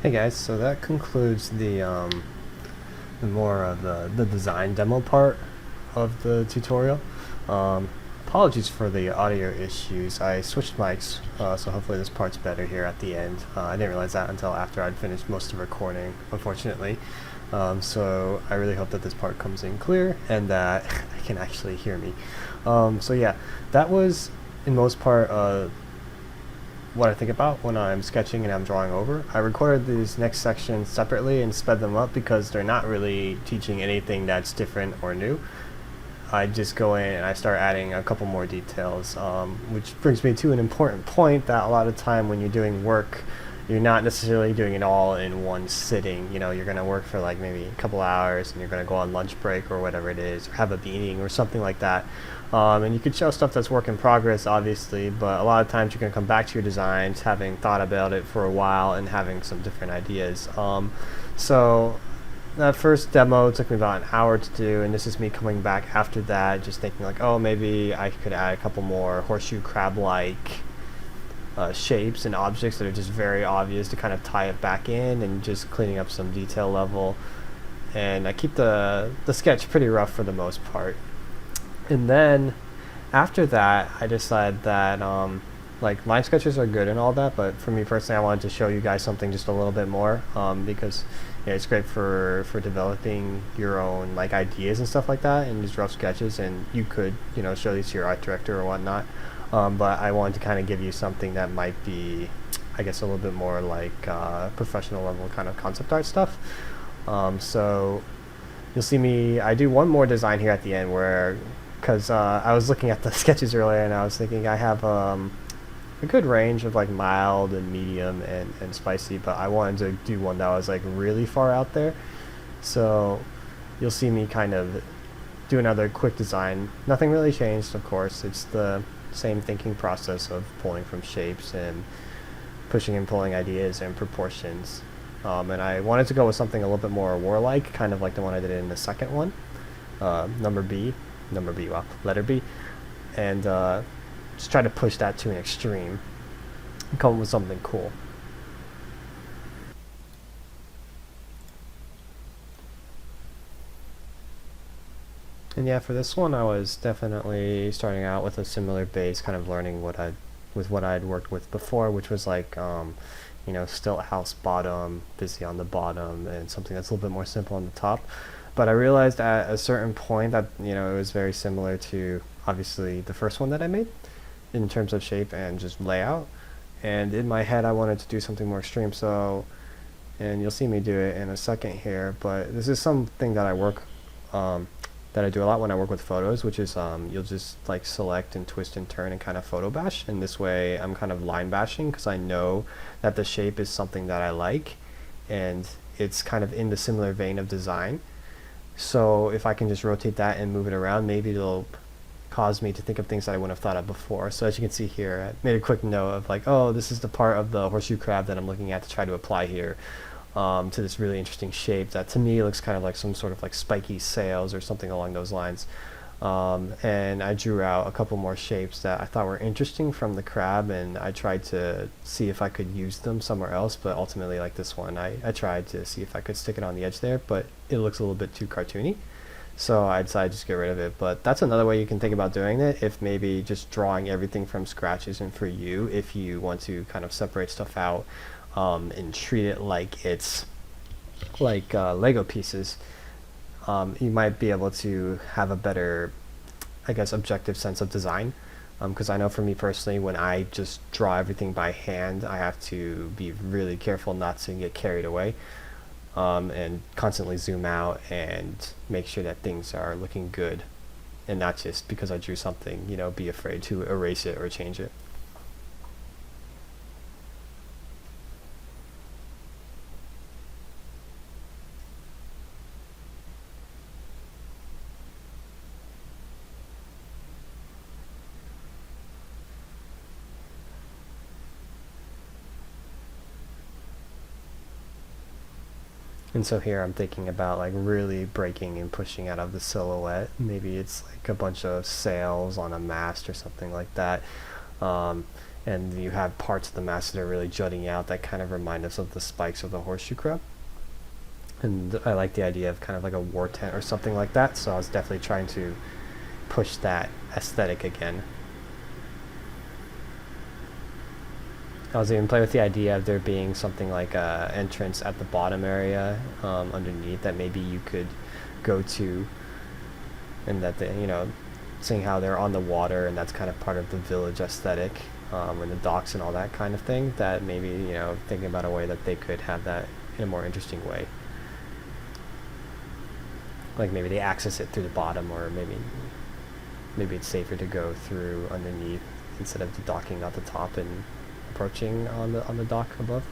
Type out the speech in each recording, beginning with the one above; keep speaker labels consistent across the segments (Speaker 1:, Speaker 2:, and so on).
Speaker 1: Hey guys, so that concludes the more of the design demo part of the tutorial. Um, Apologies for the audio issues. I switched mics, so hopefully this part's better here at the end. I didn't realize that until after I'd finished most of the recording, unfortunately. So I really hope that this part comes in clear and that I can actually hear me. So yeah, that was in most part what I think about when I'm sketching and I'm drawing over. I recorded these next sections separately and sped them up because they're not really teaching anything that's different or new. I just go in and I start adding a couple more details, which brings me to an important point that a lot of time when you're doing work, you're not necessarily doing it all in one sitting. You know, you're going to work for like maybe a couple hours and you're going to go on lunch break or whatever it is, or have a meeting or something like that. And you could show stuff that's work in progress, obviously, but a lot of times you're going to come back to your designs having thought about it for a while and having some different ideas. So that first demo took me about an hour to do, and this is me coming back after that, just thinking like, oh, maybe I could add a couple more horseshoe crab-like shapes and objects that are just very obvious to kind of tie it back in, and just cleaning up some detail level. And I keep the sketch pretty rough for the most part. And then after that, I decided that like line sketches are good and all that, but for me personally, I wanted to show you guys something just a little bit more because it's great for developing your own like ideas and stuff like that in these rough sketches, and you could show these to your art director or whatnot. But I wanted to kind of give you something that might be, I guess, a little bit more like professional level kind of concept art stuff. So you'll see me, I do one more design here at the end where, because I was looking at the sketches earlier and I was thinking I have a good range of like mild and medium and spicy, but I wanted to do one that was like really far out there. So you'll see me kind of do another quick design. Nothing really changed, of course. It's the same thinking process of pulling from shapes and pushing and pulling ideas and proportions. And I wanted to go with something a little bit more warlike, kind of like the one I did in the second one, letter B, and just try to push that to an extreme and come up with something cool. And yeah, for this one, I was definitely starting out with a similar base, kind of learning what I'd worked with before, which was like still house bottom, busy on the bottom, and something that's a little bit more simple on the top. But I realized at a certain point that it was very similar to obviously the first one that I made in terms of shape and just layout. And in my head, I wanted to do something more extreme. So, and you'll see me do it in a second here. But this is something that that I do a lot when I work with photos, which is you'll just like select and twist and turn and kind of photo bash, and this way I'm kind of line bashing because I know that the shape is something that I like and it's kind of in the similar vein of design. So if I can just rotate that and move it around, maybe it'll cause me to think of things that I wouldn't have thought of before. So as you can see here, I made a quick note of like, oh, this is the part of the horseshoe crab that I'm looking at to try to apply here. To this really interesting shape that to me looks kind of like some sort of like spiky sails or something along those lines. And I drew out a couple more shapes that I thought were interesting from the crab, and I tried to see if I could use them somewhere else, but ultimately like this one, I tried to see if I could stick it on the edge there, but it looks a little bit too cartoony. So I decided to just get rid of it. But that's another way you can think about doing it, if maybe just drawing everything from scratch isn't for you, if you want to kind of separate stuff out and treat it like it's like Lego pieces. You might be able to have a better, I guess, objective sense of design. Because I know for me personally, when I just draw everything by hand, I have to be really careful not to get carried away and constantly zoom out and make sure that things are looking good, and not just because I drew something, be afraid to erase it or change it. And so here I'm thinking about like really breaking and pushing out of the silhouette. Maybe it's like a bunch of sails on a mast or something like that. and you have parts of the mast that are really jutting out that kind of remind us of the spikes of the horseshoe crab. And I like the idea of kind of like a war tent or something like that, so I was definitely trying to push that aesthetic again. I was even playing with the idea of there being something like a entrance at the bottom area underneath that maybe you could go to, and that they, seeing how they're on the water and that's kind of part of the village aesthetic, and the docks and all that kind of thing, that maybe, thinking about a way that they could have that in a more interesting way. Like maybe they access it through the bottom, or maybe it's safer to go through underneath instead of the docking at the top and approaching on the dock above.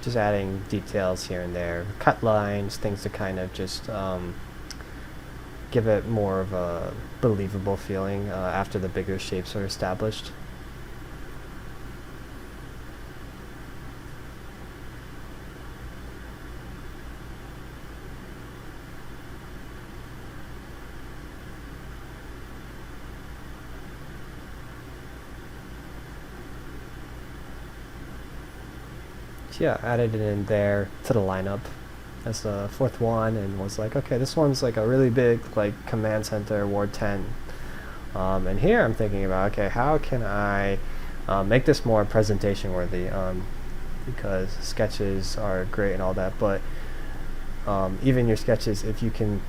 Speaker 1: Just adding details here and there, cut lines, things to kind of just give it more of a believable feeling after the bigger shapes are established. Yeah, added it in there to the lineup as the fourth one, and was like, okay, this one's like a really big like command center ward 10, and here I'm thinking about, okay, how can I make this more presentation worthy, because sketches are great and all that, but even your sketches, if you can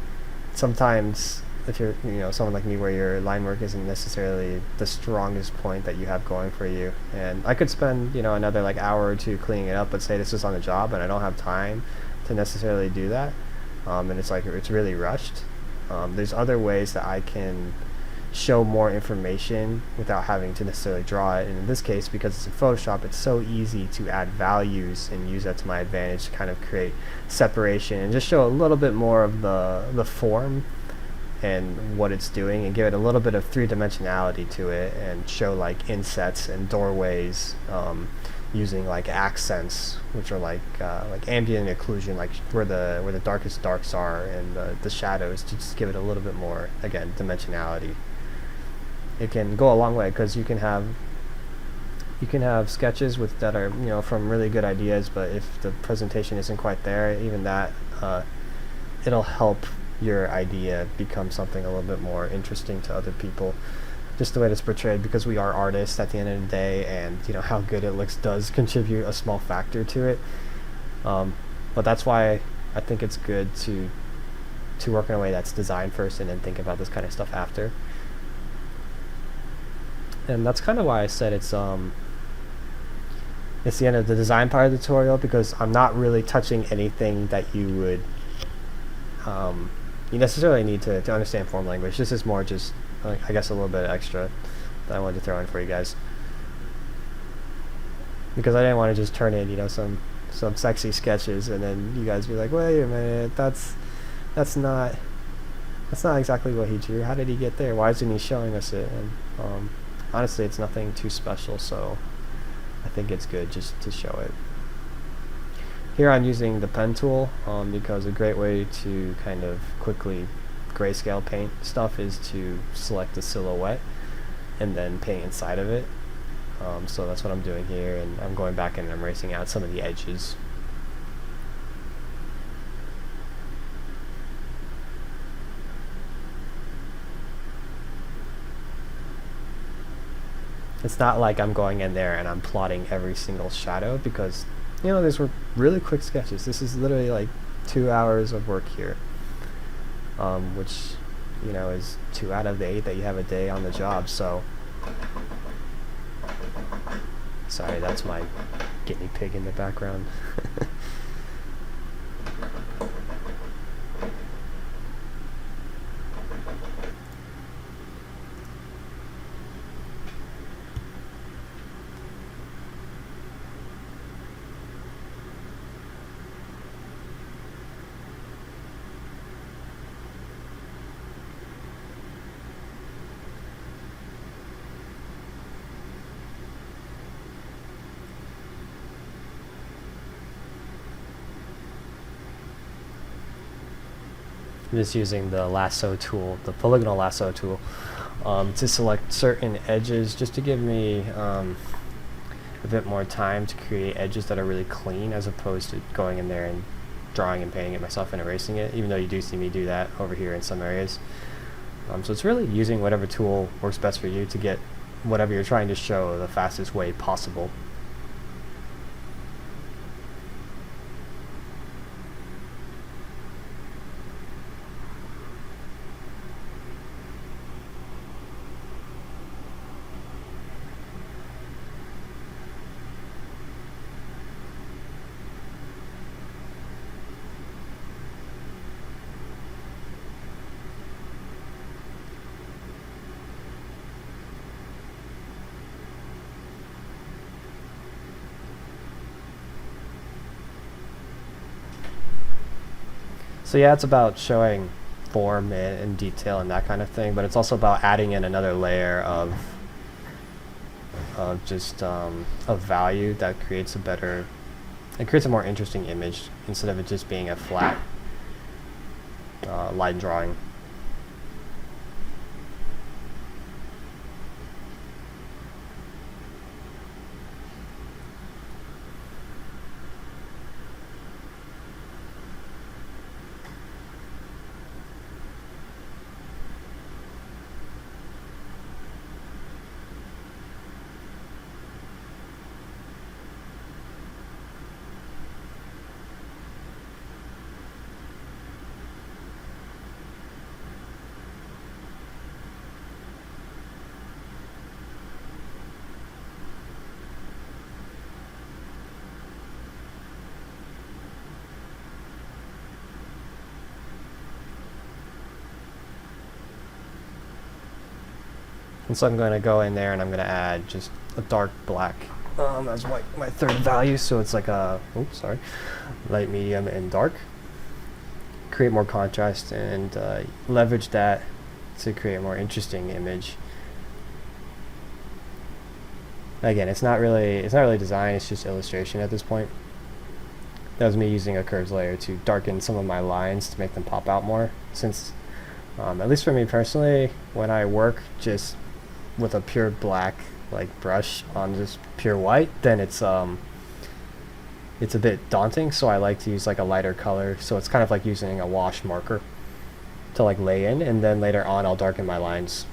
Speaker 1: sometimes, if you're someone like me where your line work isn't necessarily the strongest point that you have going for you, and I could spend another like hour or two cleaning it up, but say this is on the job and I don't have time to necessarily do that, and it's like it's really rushed, there's other ways that I can show more information without having to necessarily draw it, and in this case, because it's in Photoshop, it's so easy to add values and use that to my advantage to kind of create separation and just show a little bit more of the form and what it's doing, and give it a little bit of three-dimensionality to it, and show like insets and doorways, using like accents, which are like ambient occlusion, like where the darkest darks are, and the shadows, to just give it a little bit more, again, dimensionality. It can go a long way, because you can have sketches that are from really good ideas, but if the presentation isn't quite there, even that, it'll help your idea become something a little bit more interesting to other people, just the way it's portrayed, because we are artists at the end of the day, and how good it looks does contribute a small factor to it, but that's why I think it's good to work in a way that's designed first and then think about this kind of stuff after. And that's kind of why I said it's the end of the design part of the tutorial, because I'm not really touching anything that you would you necessarily need to understand form language. This is more just, I guess, a little bit extra that I wanted to throw in for you guys, because I didn't want to just turn in some sexy sketches and then you guys be like, wait a minute, that's not exactly what he drew. How did he get there? Why isn't he showing us it? And honestly, it's nothing too special, so I think it's good just to show it. Here I'm using the pen tool, because a great way to kind of quickly grayscale paint stuff is to select the silhouette and then paint inside of it. So that's what I'm doing here, and I'm going back and I'm erasing out some of the edges. It's not like I'm going in there and I'm plotting every single shadow, because these were really quick sketches. This is literally like 2 hours of work here, which is 2 out of the 8 that you have a day on the job. So sorry, that's my guinea pig in the background. I'm just using the lasso tool, the polygonal lasso tool, to select certain edges, just to give me a bit more time to create edges that are really clean, as opposed to going in there and drawing and painting it myself and erasing it, even though you do see me do that over here in some areas. So it's really using whatever tool works best for you to get whatever you're trying to show the fastest way possible. So yeah, it's about showing form and detail and that kind of thing, but it's also about adding in another layer of just of value that creates a more interesting image, instead of it just being a flat line drawing. And so I'm going to go in there and I'm going to add just a dark black as my third value. So it's like a, light, medium, and dark. Create more contrast and leverage that to create a more interesting image. Again, it's not really design, it's just illustration at this point. That was me using a curves layer to darken some of my lines to make them pop out more, since at least for me personally, when I work just with a pure black like brush on just pure white, then it's a bit daunting, so I like to use like a lighter color, so it's kind of like using a wash marker to like lay in, and then later on I'll darken my lines.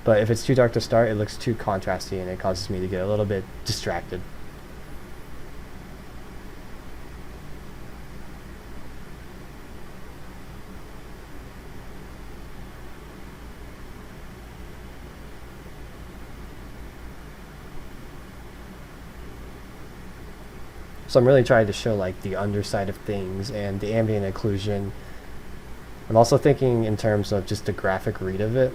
Speaker 1: But if it's too dark to start, it looks too contrasty and it causes me to get a little bit distracted. So I'm really trying to show like the underside of things and the ambient occlusion. I'm also thinking in terms of just the graphic read of it.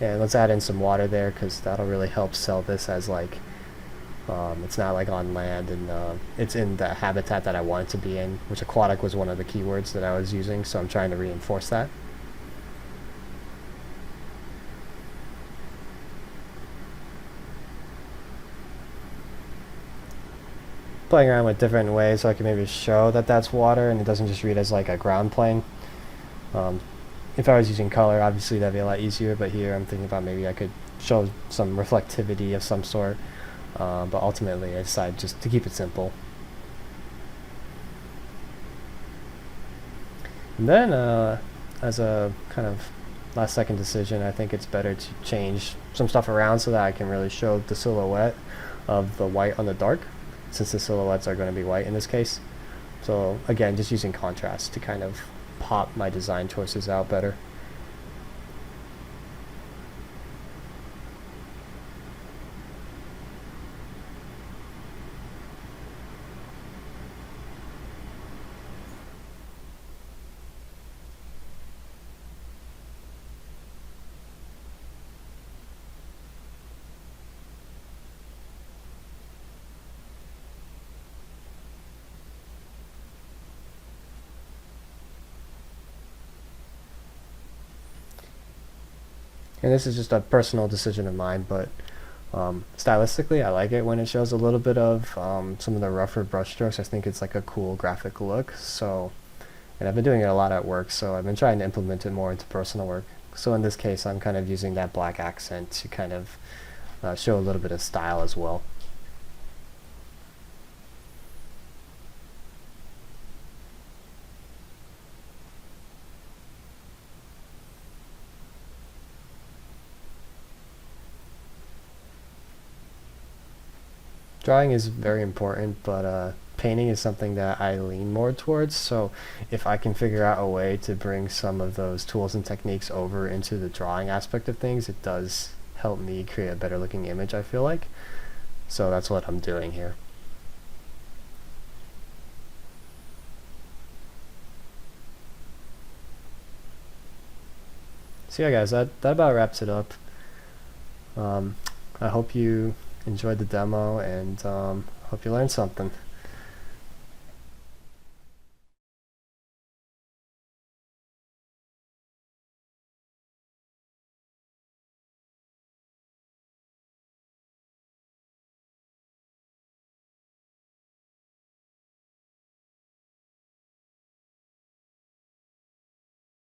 Speaker 1: And let's add in some water there, because that'll really help sell this as like it's not like on land, and it's in the habitat that I want it to be in, which aquatic was one of the keywords that I was using, so I'm trying to reinforce that. Playing around with different ways so I can maybe show that that's water and it doesn't just read as like a ground plane. If I was using color, obviously that'd be a lot easier, but here I'm thinking about maybe I could show some reflectivity of some sort, but ultimately I decided just to keep it simple. And then as a kind of last second decision, I think it's better to change some stuff around so that I can really show the silhouette of the white on the dark, since the silhouettes are going to be white in this case. So again, just using contrast to kind of pop my design choices out better. And this is just a personal decision of mine, but Stylistically, I like it when it shows a little bit of some of the rougher brush strokes. I think it's like a cool graphic look. So, and I've been doing it a lot at work, so I've been trying to implement it more into personal work. So in this case, I'm kind of using that black accent to kind of show a little bit of style as well. Drawing is very important, but painting is something that I lean more towards. So if I can figure out a way to bring some of those tools and techniques over into the drawing aspect of things, it does help me create a better looking image, I feel like. So that's what I'm doing here. So yeah, guys, that about wraps it up. Um, I hope you enjoyed the demo and hope you learned something.